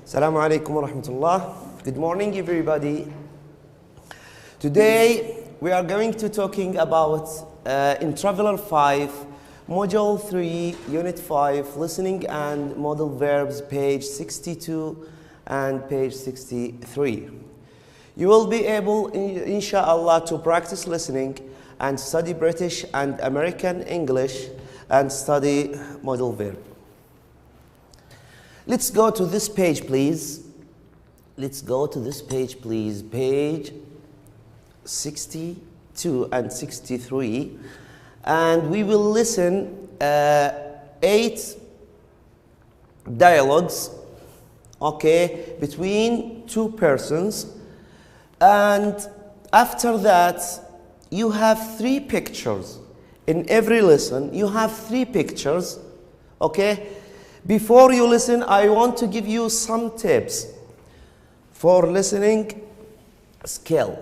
Assalamu alaikum wa rahmatullah. Good morning, everybody. Today we are going to talking about in Traveler 5, Module 3, Unit 5, Listening and Modal Verbs, page 62 and page 63. You will be able, inshallah, to practice listening and study British and American English and study modal verb. Let's go to this page, please. Let's go to this page, please. Page 62 and 63. And we will listen 8 dialogues, okay, between 2 persons. And after that, you have 3 pictures. In every lesson, you have 3 pictures, okay? Before you listen, I want to give you some tips for listening skill.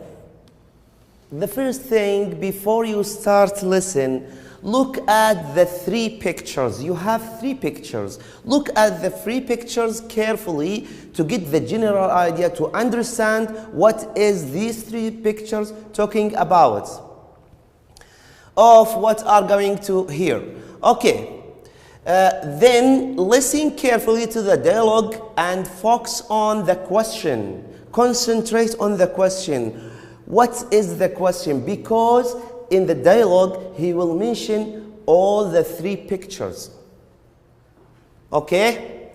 The first thing, before you start listen, look at the 3 pictures. You have 3 pictures. Look at the 3 pictures carefully to get the general idea, to understand what is these 3 pictures talking about, of what are going to hear. Okay. Then listen carefully to the dialogue and focus on the question. Concentrate on the question. What is the question? Because in the dialogue, he will mention all the 3 pictures. Okay?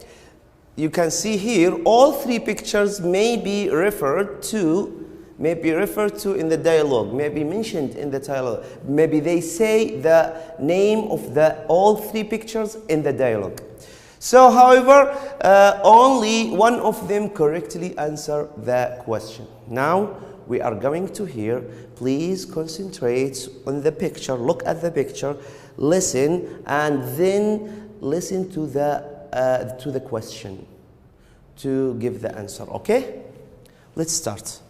You can see here, all 3 pictures may be referred to in the dialogue, may be mentioned in the dialogue. Maybe they say the name of all 3 pictures in the dialogue. So, however, only one of them correctly answer the question. Now, we are going to hear. Please concentrate on the picture. Look at the picture, listen, and then listen to the question to give the answer. Okay? Let's start.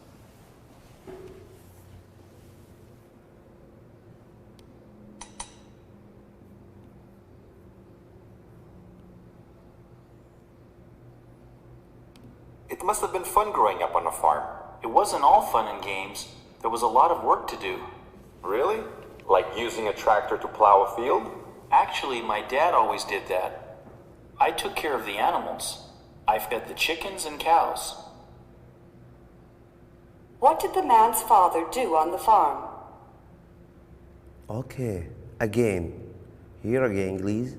It must have been fun growing up on a farm. It wasn't all fun and games. There was a lot of work to do. Really? Like using a tractor to plow a field? Actually, my dad always did that. I took care of the animals. I fed the chickens and cows. What did the man's father do on the farm? Okay, again. Here again, please.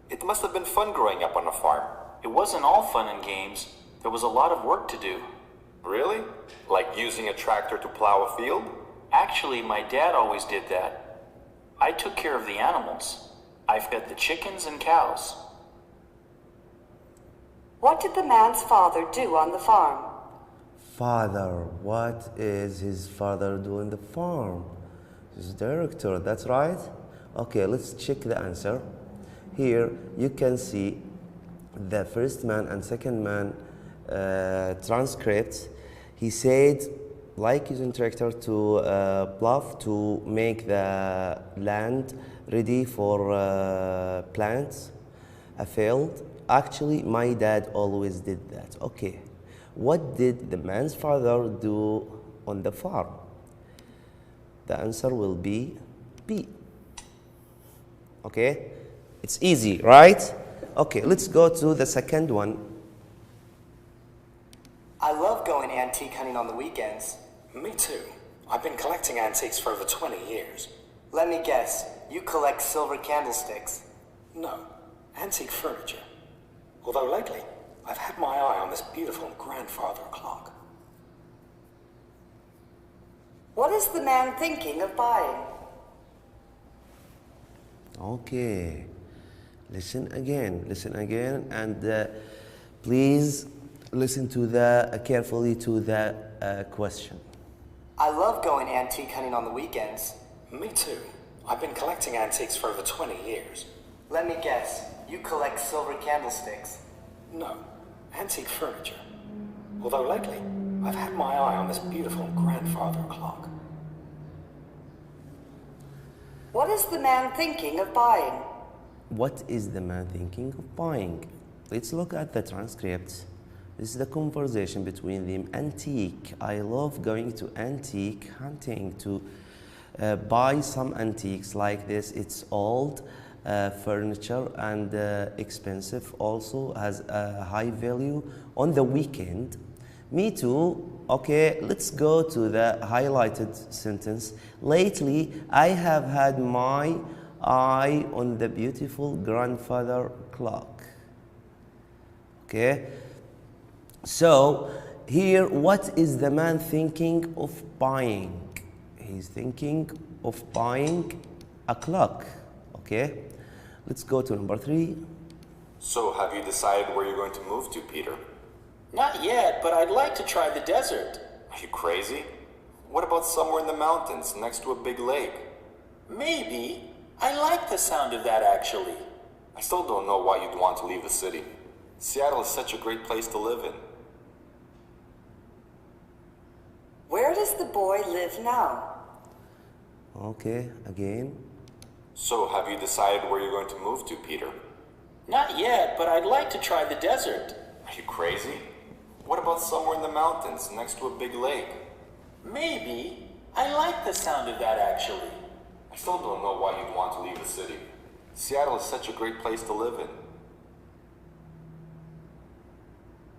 It must have been fun growing up on a farm. It wasn't all fun and games. There was a lot of work to do. Really? Like using a tractor to plow a field? Actually, my dad always did that. I took care of the animals. I fed the chickens and cows. What did the man's father do on the farm? Father. What is his father do on the farm? He's director, that's right? Okay, let's check the answer. Here you can see the first man and second man transcript. He said, like using tractor to plow, to make the land ready for plants, a field. Actually, my dad always did that. Okay, what did the man's father do on the farm? The answer will be B. Okay, it's easy, right? Okay, let's go to the second one. I love going antique hunting on the weekends. Me too. I've been collecting antiques for over 20 years. Let me guess, you collect silver candlesticks. No, antique furniture. Although lately, I've had my eye on this beautiful grandfather clock. What is the man thinking of buying? Okay, listen again, and please listen to carefully to the question. I love going antique hunting on the weekends. Me too. I've been collecting antiques for over 20 years. Let me guess, you collect silver candlesticks. No, antique furniture. Although lately, I've had my eye on this beautiful grandfather clock. What is the man thinking of buying? What is the man thinking of buying? let's look at the transcript. This is the conversation between them. Antique. I love going to antique hunting to buy some antiques like this. It's old furniture and expensive, also has a high value on the weekend. Me too. Okay, let's go to the highlighted sentence. Lately, I have had my eye on the beautiful grandfather clock. Okay, so here, what is the man thinking of buying? He's thinking of buying a clock. Okay, let's go to number 3. So, have you decided where you're going to move to, Peter? Not yet, but I'd like to try the desert. Are you crazy? What about somewhere in the mountains, next to a big lake? Maybe. I like the sound of that, actually. I still don't know why you'd want to leave the city. Seattle is such a great place to live in. Where does the boy live now? Okay, again. So, have you decided where you're going to move to, Peter? Not yet, but I'd like to try the desert. Are you crazy? What about somewhere in the mountains, next to a big lake? Maybe. I like the sound of that, actually. I still don't know why you'd want to leave the city. Seattle is such a great place to live in.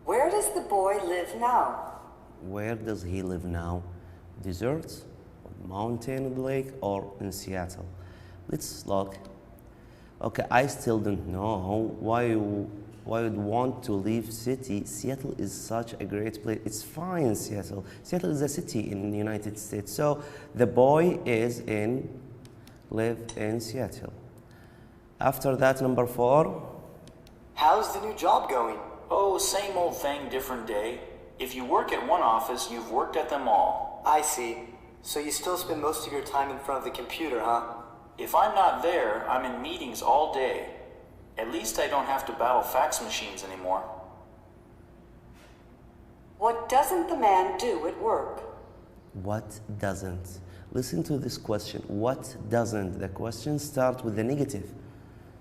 Where does the boy live now? Where does he live now? Desert, mountain, lake, or in Seattle? Let's look. Okay, I still don't know why you'd want to leave city. Seattle is such a great place. It's fine, Seattle. Seattle is a city in the United States. So the boy live in Seattle. After that, number 4. How's the new job going? Oh, same old thing, different day. If you work at one office, you've worked at them all. I see. So you still spend most of your time in front of the computer, huh? If I'm not there, I'm in meetings all day. At least I don't have to battle fax machines anymore. What doesn't the man do at work? What doesn't? Listen to this question. What doesn't? The question starts with the negative.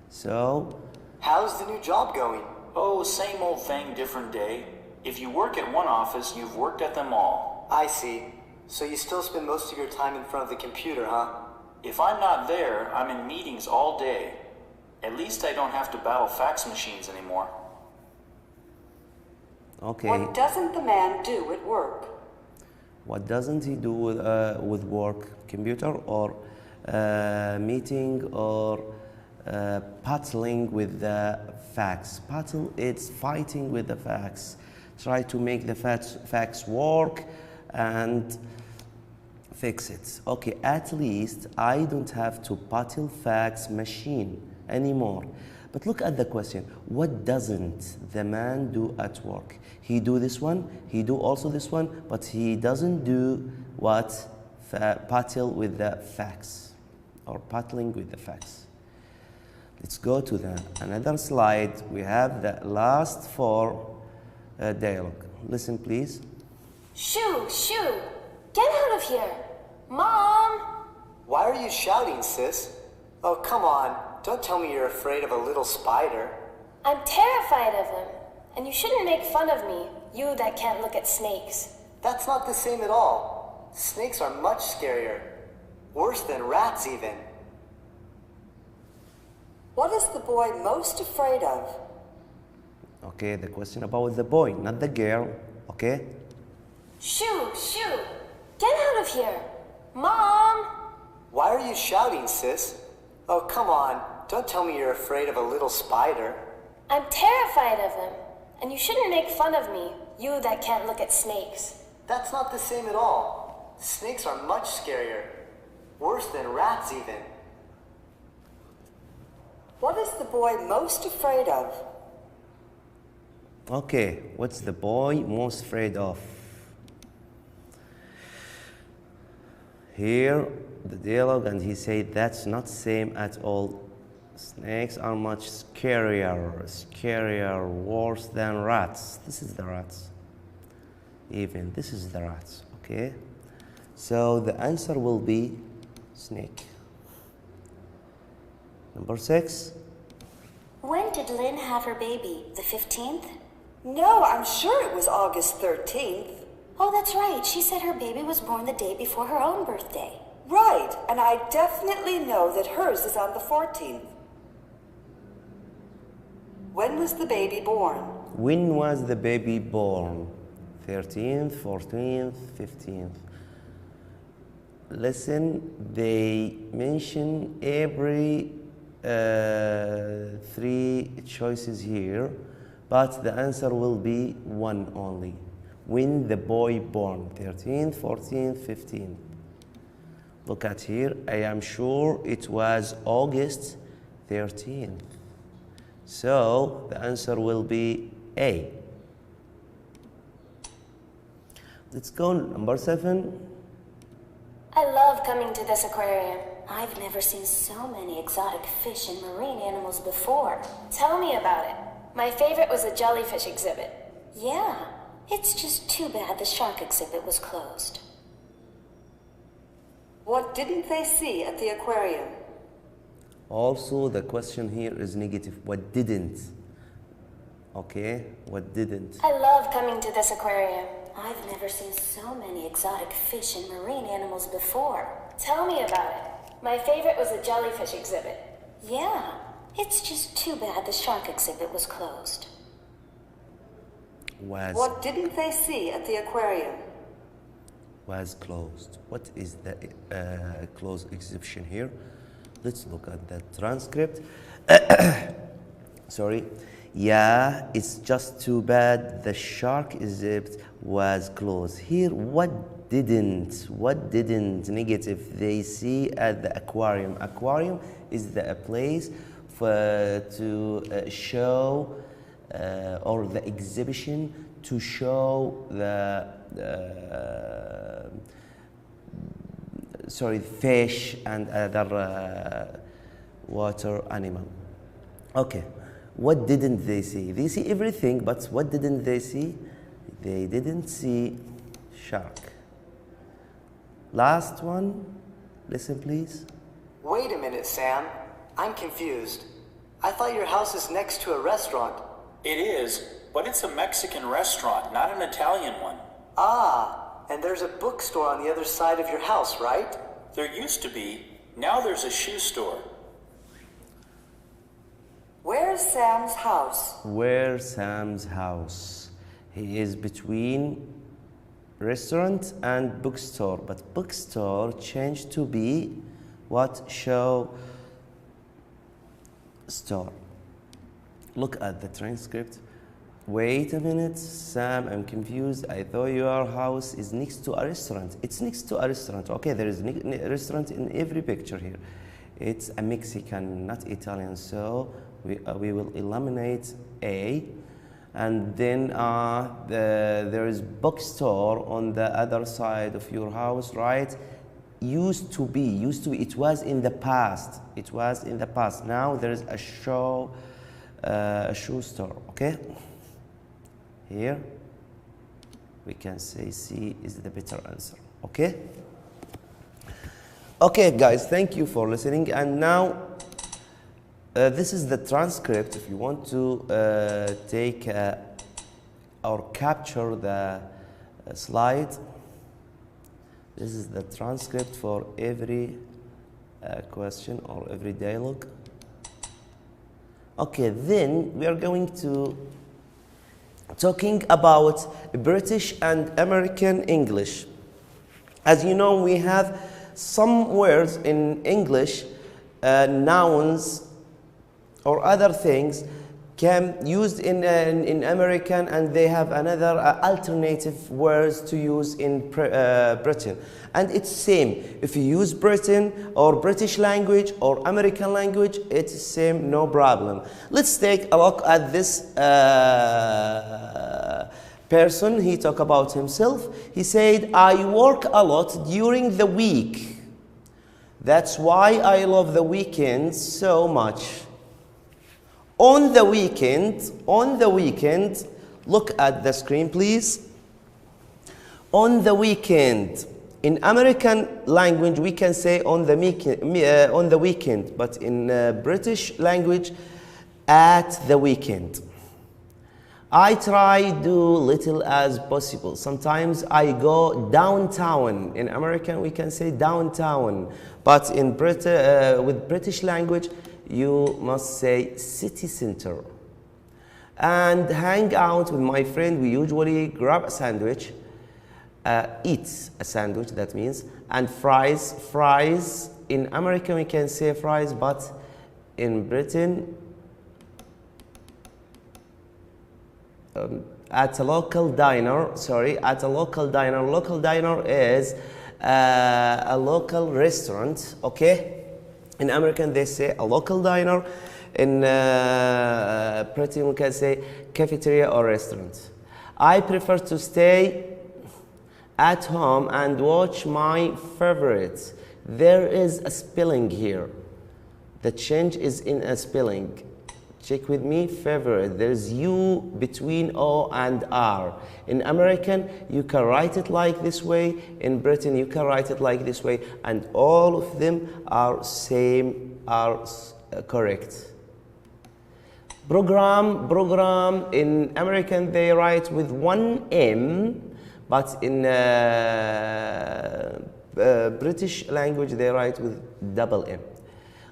So, how's the new job going? Oh, same old thing, different day. If you work at one office, you've worked at them all. I see. So you still spend most of your time in front of the computer, huh? If I'm not there, I'm in meetings all day. At least I don't have to battle fax machines anymore. okay. What doesn't the man do at work? What doesn't he do with work? Computer or meeting or battling with the fax? Battle, it's fighting with the fax. Try to make the fax work and fix it. Okay, at least I don't have to battle fax machine anymore. But look at the question. What doesn't the man do at work? He do this one, he do also this one, but he doesn't do what? Battle with the fax or battling with the fax. Let's go to another slide. We have the last 4 dialogue. Listen, please. Shoo, shoo, get out of here. Mom! Why are you shouting, sis? Oh, come on. Don't tell me you're afraid of a little spider. I'm terrified of him. And you shouldn't make fun of me, you that can't look at snakes. That's not the same at all. Snakes are much scarier. Worse than rats, even. What is the boy most afraid of? Okay, the question about the boy, not the girl. Okay? Shoo, shoo, get out of here. Mom! Why are you shouting, sis? Oh, come on. Don't tell me you're afraid of a little spider. I'm terrified of him. And you shouldn't make fun of me, you that can't look at snakes. That's not the same at all. Snakes are much scarier. Worse than rats, even. What is the boy most afraid of? Okay, what's the boy most afraid of? Here, the dialogue, and he said that's not same at all. Snakes are much scarier, worse than rats. This is the rats. Even this is the rats, okay? So the answer will be snake. Number 6. When did Lynn have her baby? The 15th? No, I'm sure it was August 13th. Oh, that's right. She said her baby was born the day before her own birthday. Right, and I definitely know that hers is on the 14th. When was the baby born? When was the baby born? 13th, 14th, 15th. Listen, they mention every three choices here, but the answer will be one only. When the boy born, 13th, 14th, 15th. Look at here, I am sure it was August 13th. So the answer will be A. Let's go number 7. I love coming to this aquarium. I've never seen so many exotic fish and marine animals before. Tell me about it. My favorite was the jellyfish exhibit. Yeah, it's just too bad the shark exhibit was closed. What didn't they see at the aquarium? Also, the question here is negative. What didn't? Okay, what didn't? I love coming to this aquarium. I've never seen so many exotic fish and marine animals before. Tell me about it. My favorite was the jellyfish exhibit. Yeah, it's just too bad the shark exhibit was closed. What didn't they see at the aquarium? Was closed. What is the closed exhibition here? Let's look at the transcript. Sorry. Yeah, it's just too bad the shark exhibit was closed. Here, what didn't negative they see at the aquarium? Aquarium is the place to show or the exhibition to show the fish and other water animal. Okay, what didn't they see? They see everything, but what didn't they see? They didn't see shark. Last one, listen please. Wait a minute, Sam. I'm confused. I thought your house is next to a restaurant. It is, but it's a Mexican restaurant, not an Italian one. Ah, and there's a bookstore on the other side of your house, right? There used to be. Now there's a shoe store. Where's Sam's house? Where's Sam's house? He is between restaurant and bookstore, but bookstore changed to be what? Show store. Look at the transcript. Wait a minute, Sam, I'm confused. I thought your house is next to a restaurant. It's next to a restaurant. Okay, there is a restaurant in every picture here. It's a Mexican, not Italian, so we will eliminate A. And then there is bookstore on the other side of your house, right? Used to be, it was in the past. It was in the past. Now there is a shoe store, okay? Here, we can say C is the better answer, okay? Okay, guys, thank you for listening. And now, this is the transcript. If you want to take or capture the slide, this is the transcript for every question or every dialogue. Okay, then we are going to talking about British and American English. As you know, we have some words in English, nouns or other things can used in American, and they have another alternative words to use in Britain. And it's same. If you use Britain or British language or American language, it's same, no problem. Let's take a look at this person. He talked about himself. He said, I work a lot during the week. That's why I love the weekends so much. On the weekend, look at the screen, please. On the weekend. In American language, we can say on the weekend, but in British language, at the weekend. I try do little as possible. Sometimes I go downtown. In American we can say downtown, but in with British language you must say city center. And hang out with my friend, we usually grab a sandwich, eat a sandwich, that means, and fries. Fries, in America we can say fries, but in Britain, at a local diner, local diner is a local restaurant, okay? In American they say a local diner. In Britain we can say cafeteria or restaurant. I prefer to stay at home and watch my favorites. There is a spelling here. The change is in a spelling. Check with me, favorite. There's U between O and R. In American, you can write it like this way. In Britain, you can write it like this way. And all of them are correct. Program, in American, they write with one M, but in British language, they write with double M.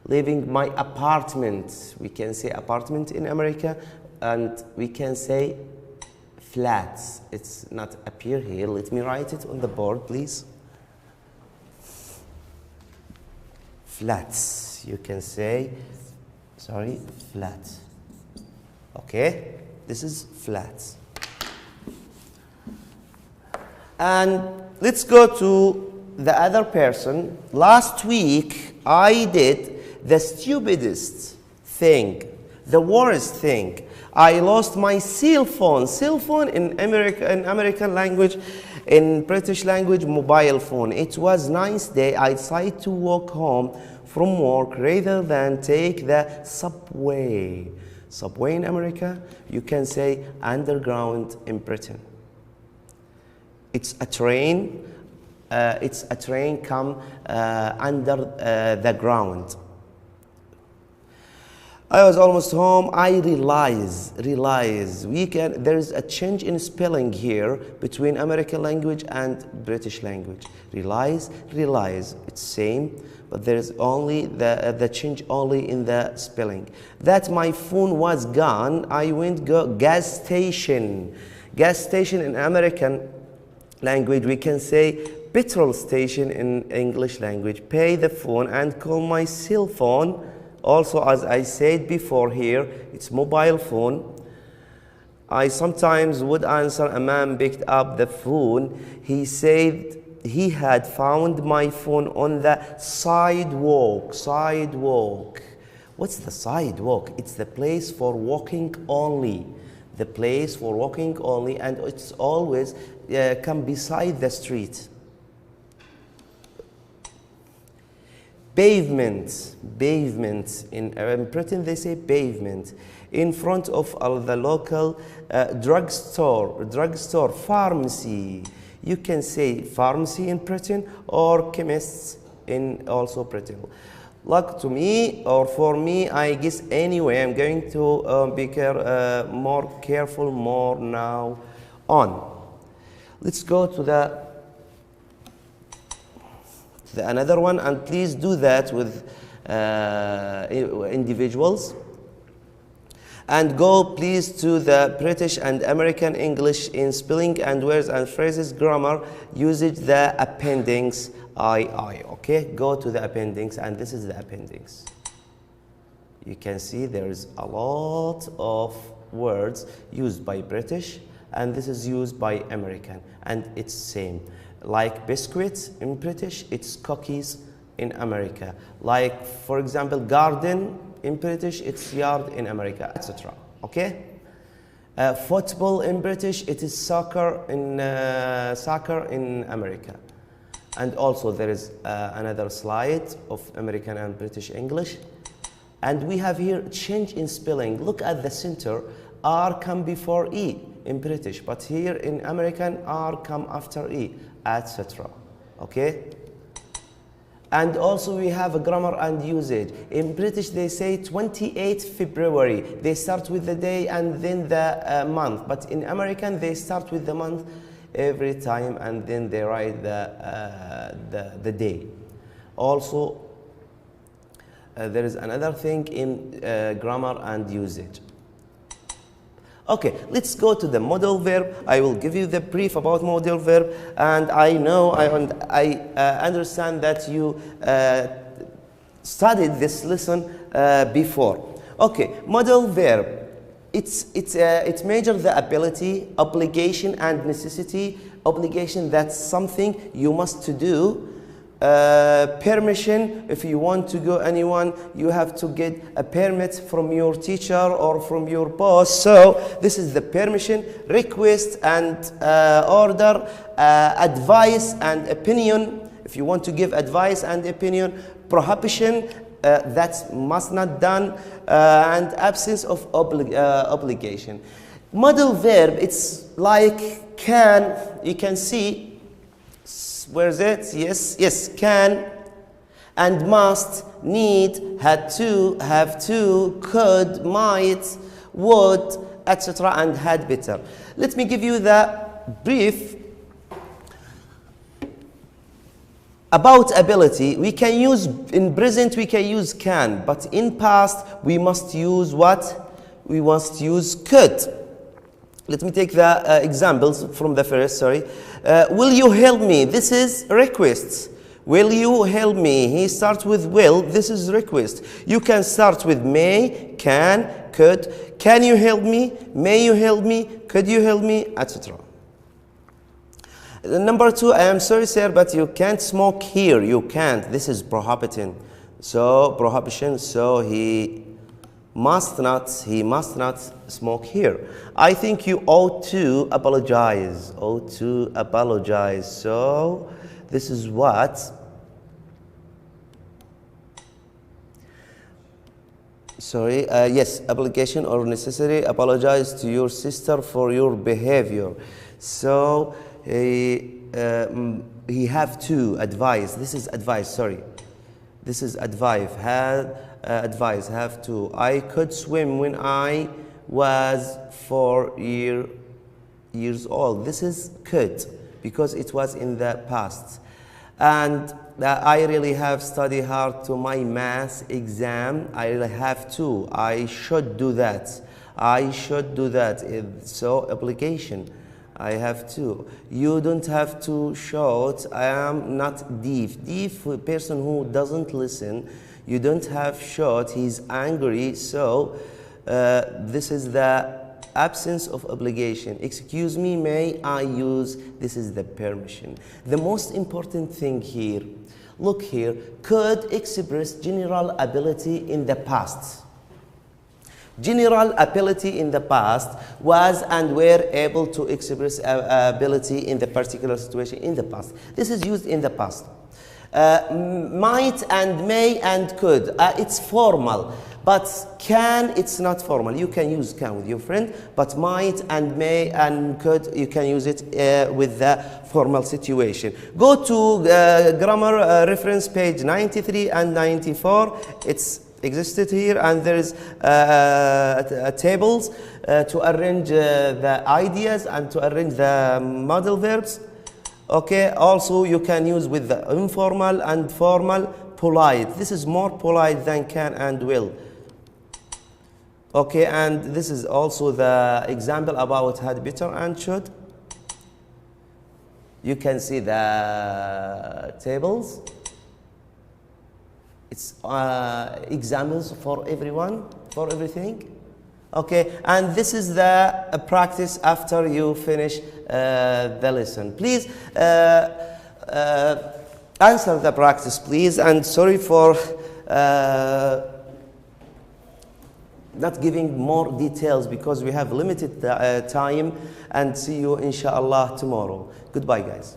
Leaving my apartment, we can say apartment in America, and we can say flats. It's not appear here. Let me write it on the board, please. Flats. You can say, sorry, flat. Okay, this is flats. And let's go to the other person. Last week, I did the stupidest thing, the worst thing. I lost my cell phone. Cell phone in American language, in British language, mobile phone. It was a nice day. I decided to walk home from work rather than take the subway. Subway in America, you can say underground in Britain. It's a train. Come under the ground. I was almost home. I realize there is a change in spelling here between American language and British language. Realize, it's same, but there is only the change only in the spelling. That my phone was gone. I went gas station. Gas station in American language we can say petrol station in English language. Pay the phone and call my cell phone. Also, as I said before here, it's mobile phone. I sometimes would answer. A man picked up the phone. He said he had found my phone on the sidewalk. Sidewalk. What's the sidewalk? It's the place for walking only. The place for walking only, and it's always come beside the street. Pavement. In Britain they say pavement. In front of the local drugstore, pharmacy. You can say pharmacy in Britain or chemists in also Britain. Luck to me, or for me, I guess anyway, I'm going to be more careful more now on. Let's go to another one, and please do that with individuals. And go please to the British and American English in spelling and words and phrases, grammar, usage, the appendix II. Okay, go to the appendix, and this is the appendix. You can see there is a lot of words used by British, and this is used by American, and it's same. Like biscuits in British, it's cookies in America. Like, for example, garden in British, it's yard in America, etc. Okay? Football in British, it is soccer in America. And also there is another slide of American and British English. And we have here change in spelling. Look at the center. R come before E in British, but here in American, R come after E, etc. Okay? And also we have a grammar and usage. In British they say 28 February. They start with the day and then the month. But in American they start with the month every time and then they write the day. Also there is another thing in grammar and usage. Okay, let's go to the modal verb. I will give you the brief about modal verb, and I know I understand that you studied this lesson before. Okay, modal verb. It measures the ability, obligation, and necessity. Obligation, that's something you must to do. Permission, if you want to go anyone, you have to get a permit from your teacher or from your boss. So this is the permission. Request and order, advice and opinion, if you want to give advice and opinion. Prohibition, that must not done, and absence of obligation. Modal verb, it's like can, you can see. Where is it? Yes, can, and must, need, had to, have to, could, might, would, etc. and had better. Let me give you the brief about ability. We can use, in present we can use can, but in past we must use what? We must use could. Let me take the examples from the first, sorry. Will you help me? This is request. Will you help me? He starts with will. This is request. You can start with may, can, could. Can you help me? May you help me? Could you help me? Etc. Number 2, I am sorry, sir, but you can't smoke here. You can't. This is prohibiting. So, prohibition. So, he must not smoke here. I think you ought to apologize. Ought to apologize. So this is what? Sorry, yes, obligation or necessary. Apologize to your sister for your behavior. So he have to advise. This is advice, sorry. This is advice. Advice, have to. I could swim when I was 4 years old. This is could, because it was in the past. And I really have studied hard to my math exam. I really have to. I should do that. I should do that. So obligation. I have to. You don't have to shout. I am not deaf. Deaf, a person who doesn't listen. You don't have shout. He's angry. So this is the absence of obligation. Excuse me, may I use? This is the permission. The most important thing here, look here, could express general ability in the past. General ability in the past was and were able to express ability in the particular situation in the past. This is used in the past. Might and may and could, it's formal. But can, it's not formal. You can use can with your friend, but might and may and could, you can use it with the formal situation. Go to grammar reference page 93 and 94. It's existed here, and there is tables to arrange the ideas and to arrange the modal verbs. Okay, also you can use with the informal and formal, polite. This is more polite than can and will. Okay, and this is also the example about had better and should. You can see the tables. It's examples for everyone, for everything. Okay, and this is the practice after you finish the lesson. Please answer the practice, please, and sorry for not giving more details because we have limited time, and see you inshallah tomorrow. Goodbye, guys.